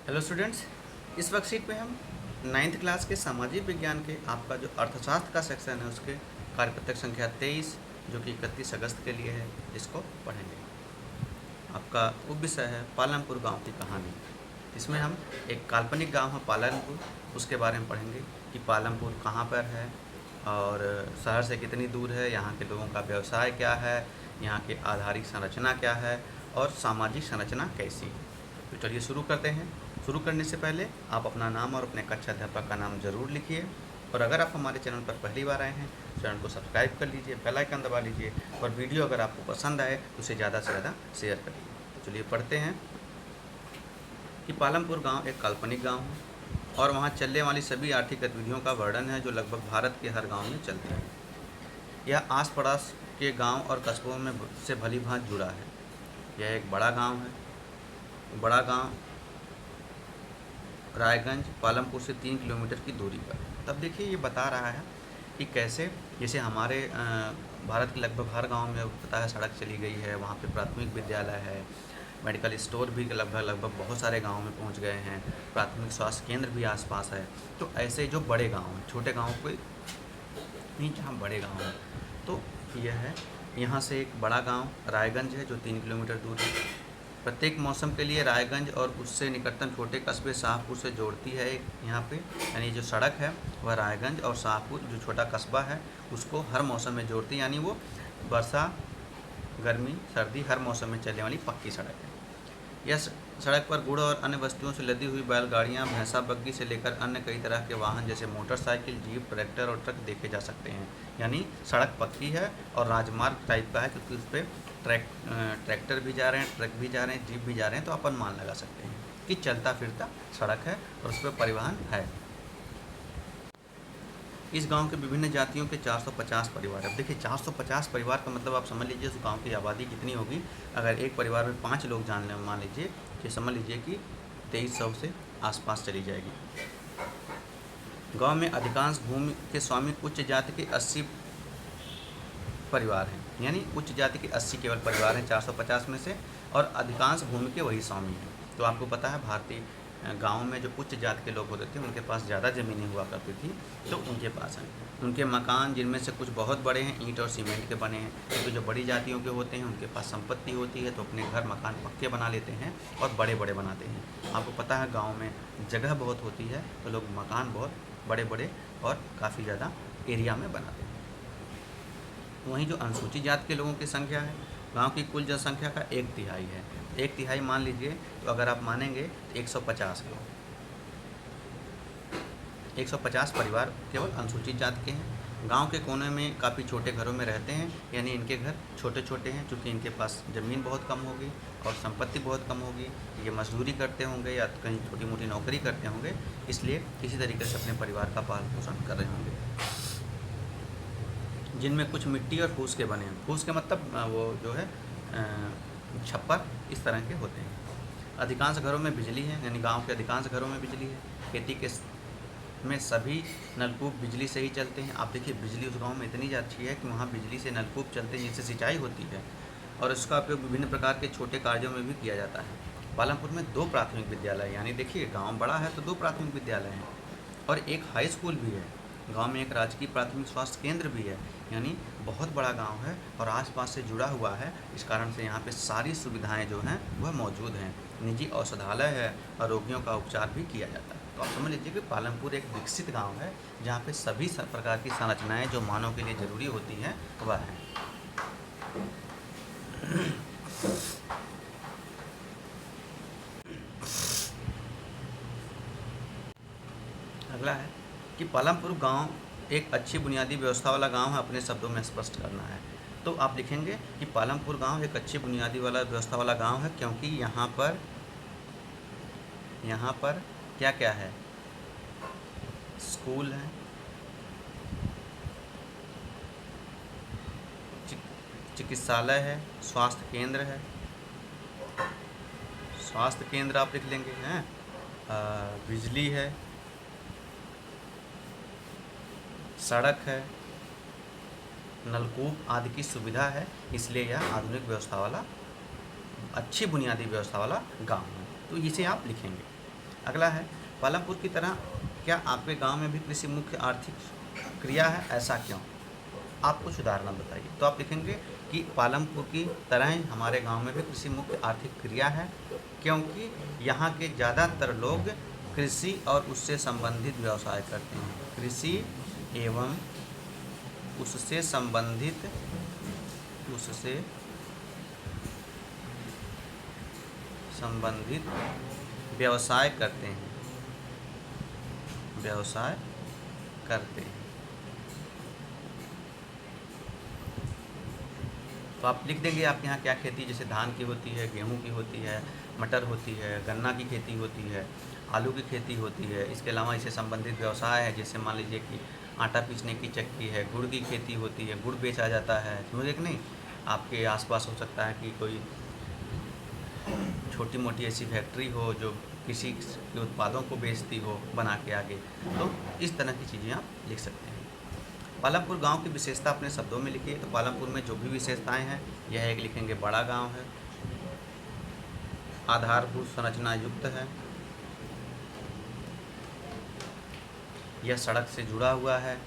Hello students, इस worksheet में हम 9th क्लास के सामाजिक विज्ञान के आपका जो अर्थशास्त्र का सेक्शन है उसके कार्यपत्रक संख्या 23 जो कि 31 अगस्त के लिए है, इसको पढ़ेंगे। आपका उप विषय है पालमपुर गांव की कहानी। इसमें हम एक काल्पनिक गांव है पालमपुर, उसके बारे में पढ़ेंगे कि पालमपुर कहाँ पर है और शहर से कितनी दूर है, यहाँ के लोगों का व्यवसाय क्या है, यहाँ के आधारिक संरचना क्या है और सामाजिक संरचना कैसी है। तो चलिए शुरू करते हैं। शुरू करने से पहले आप अपना नाम और अपने कक्षा अध्यापक का नाम ज़रूर लिखिए, और अगर आप हमारे चैनल पर पहली बार आए हैं चैनल को सब्सक्राइब कर लीजिए, बेल आइकन दबा लीजिए, और वीडियो अगर आपको पसंद आए तो उसे ज़्यादा से ज़्यादा शेयर करिए। तो चलिए पढ़ते हैं कि पालमपुर गांव एक काल्पनिक गांव है और वहां चलने वाली सभी आर्थिक गतिविधियों का वर्णन है जो लगभग भारत के हर गांव में चलती है। यह आस पड़ोस के गांव और कस्बों में से भली भांति जुड़ा है। यह एक बड़ा गांव है। बड़ा गांव रायगंज पालमपुर से 3 किलोमीटर की दूरी पर। तब देखिए ये बता रहा है कि कैसे, जैसे हमारे भारत के लगभग हर गांव में पता है सड़क चली गई है, वहाँ पे प्राथमिक विद्यालय है, मेडिकल स्टोर भी लगभग बहुत सारे गांव में पहुँच गए हैं, प्राथमिक स्वास्थ्य केंद्र भी आसपास है। तो ऐसे जो बड़े गांव हैं, छोटे गाँव कोई नहीं जहाँ बड़े गाँव हैं, तो यह है। यहाँ से एक बड़ा गाँव रायगंज है जो 3 किलोमीटर दूर है। प्रत्येक मौसम के लिए रायगंज और उससे निकटतम छोटे कस्बे शाहपुर से जोड़ती है एक यहाँ पे, यानी जो सड़क है वह रायगंज और शाहपुर जो छोटा कस्बा है उसको हर मौसम में जोड़ती है, यानी वो वर्षा गर्मी सर्दी हर मौसम में चलने वाली पक्की सड़क है। यह सड़क पर गुड़ और अन्य वस्तुओं से लदी हुई बैलगाड़ियाँ, भैंसा बग्गी से लेकर अन्य कई तरह के वाहन जैसे मोटरसाइकिल, जीप, ट्रैक्टर और ट्रक देखे जा सकते हैं। यानी सड़क पक्की है और राजमार्ग टाइप का है, क्योंकि उस पर ट्रैक्टर भी जा रहे हैं, ट्रक भी जा रहे हैं, जीप भी जा रहे हैं, तो अपन मान लगा सकते हैं कि चलता फिरता सड़क है और उस पर परिवहन है। इस गांव के विभिन्न जातियों के 450 परिवार। अब देखिए 450 परिवार का मतलब आप समझ लीजिए उस गांव की आबादी कितनी होगी। अगर एक परिवार में 5 लोग जान लें, मान लीजिए कि समझ लीजिए कि 2300 से आसपास चली जाएगी। गांव में अधिकांश भूमि के स्वामी उच्च जाति के 80 परिवार हैं, यानी उच्च जाति के 80 केवल परिवार हैं 450 में से, और अधिकांश भूमि के वही स्वामी हैं। तो आपको पता है भारतीय गांव में जो उच्च जाति के लोग होते थे उनके पास ज़्यादा ज़मीनें हुआ करती थी, तो उनके पास हैं। उनके मकान जिनमें से कुछ बहुत बड़े हैं, ईंट और सीमेंट के बने हैं, क्योंकि जो बड़ी जातियों के होते हैं उनके पास संपत्ति होती है तो अपने घर मकान पक्के बना लेते हैं और बड़े बड़े बनाते हैं। आपको पता है गाँव में जगह बहुत होती है तो लोग मकान बहुत बड़े बड़े और काफ़ी ज़्यादा एरिया में बनाते हैं। वहीं जो अनुसूचित जाति के लोगों की संख्या है, गांव की कुल जनसंख्या का 1/3 है। 1/3 मान लीजिए, तो अगर आप मानेंगे तो 150 के 150 परिवार केवल अनुसूचित जाति के हैं। गांव के कोने में काफ़ी छोटे घरों में रहते हैं, यानी इनके घर छोटे छोटे हैं, क्योंकि इनके पास ज़मीन बहुत कम होगी और संपत्ति बहुत कम होगी। ये मजदूरी करते होंगे या कहीं छोटी मोटी नौकरी करते होंगे, इसलिए किसी तरीके से अपने परिवार का पालन पोषण कर रहे होंगे। जिनमें कुछ मिट्टी और फूस के बने हैं। फूस के मतलब वो जो है छप्पर इस तरह के होते हैं। अधिकांश घरों में बिजली है, यानी गांव के अधिकांश घरों में बिजली है। खेती के में सभी नलकूप बिजली से ही चलते हैं। आप देखिए बिजली उस गांव में इतनी अच्छी है कि वहाँ बिजली से नलकूप चलते हैं जिससे सिंचाई होती है, और इसका उपयोग विभिन्न प्रकार के छोटे कार्यों में भी किया जाता है। पालमपुर में 2 प्राथमिक विद्यालय, यानी देखिए गाँव बड़ा है तो 2 प्राथमिक विद्यालय हैं और एक हाई स्कूल भी है। गांव में एक राजकीय प्राथमिक स्वास्थ्य केंद्र भी है, यानी बहुत बड़ा गांव है और आसपास से जुड़ा हुआ है। इस कारण से यहाँ पे सारी सुविधाएं जो हैं वह मौजूद हैं। निजी औषधालय है और रोगियों का उपचार भी किया जाता है। तो आप समझ लीजिए कि पालमपुर एक विकसित गांव है जहाँ पे सभी प्रकार की संरचनाएँ जो मानव के लिए ज़रूरी होती हैं वह हैं। अगला है कि पालमपुर गांव एक अच्छी बुनियादी व्यवस्था वाला गांव है। अपने शब्दों में स्पष्ट करना है, तो आप लिखेंगे कि पालमपुर गांव एक अच्छी बुनियादी वाला व्यवस्था वाला गांव है, क्योंकि यहाँ पर क्या क्या है, स्कूल है, चिकित्सालय है, स्वास्थ्य केंद्र है, स्वास्थ्य केंद्र आप लिख लेंगे हैं, बिजली है, सड़क है, नलकूप आदि की सुविधा है। इसलिए यह आधुनिक व्यवस्था वाला, अच्छी बुनियादी व्यवस्था वाला गांव है। तो इसे आप लिखेंगे। अगला है, पालमपुर की तरह क्या आपके गांव में भी कृषि मुख्य आर्थिक क्रिया है, ऐसा क्यों? आप कुछ उदाहरण बताइए। तो आप लिखेंगे कि पालमपुर की तरह ही हमारे गांव में भी कृषि मुख्य आर्थिक क्रिया है, क्योंकि यहाँ के ज़्यादातर लोग कृषि और उससे संबंधित व्यवसाय करते हैं। कृषि एवं उससे संबंधित व्यवसाय करते हैं। तो आप लिख देंगे आपके यहाँ क्या खेती, जैसे धान की होती है, गेहूं की होती है, मटर होती है, गन्ना की खेती होती है, आलू की खेती होती है। इसके अलावा इससे संबंधित व्यवसाय है, जैसे मान लीजिए कि आटा पीसने की चक्की है, गुड़ की खेती होती है, गुड़ बेचा जाता है, समझे कि नहीं। आपके आसपास हो सकता है कि कोई छोटी मोटी ऐसी फैक्ट्री हो जो किसी के उत्पादों को बेचती हो बना के आगे। तो इस तरह की चीज़ें आप लिख सकते हैं। पालमपुर गांव की विशेषता अपने शब्दों में लिखिए। तो पालमपुर में जो भी विशेषताएं हैं, यह एक लिखेंगे बड़ा गांव है, आधारभूत संरचना युक्त है, यह सड़क से जुड़ा हुआ है,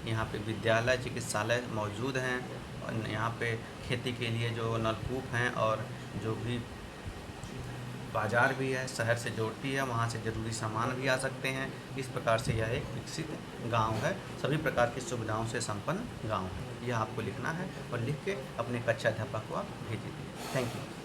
यहाँ पे विद्यालय चिकित्सालय मौजूद हैं, और यहाँ पे खेती के लिए जो नलकूप हैं और जो भी बाज़ार भी है, शहर से जोड़ती है, वहाँ से ज़रूरी सामान भी आ सकते हैं। इस प्रकार से यह एक विकसित गांव है, सभी प्रकार की सुविधाओं से संपन्न गांव है। यह आपको लिखना है और लिख के अपने कक्षा अध्यापक को आप भेज दीजिए। Thank you.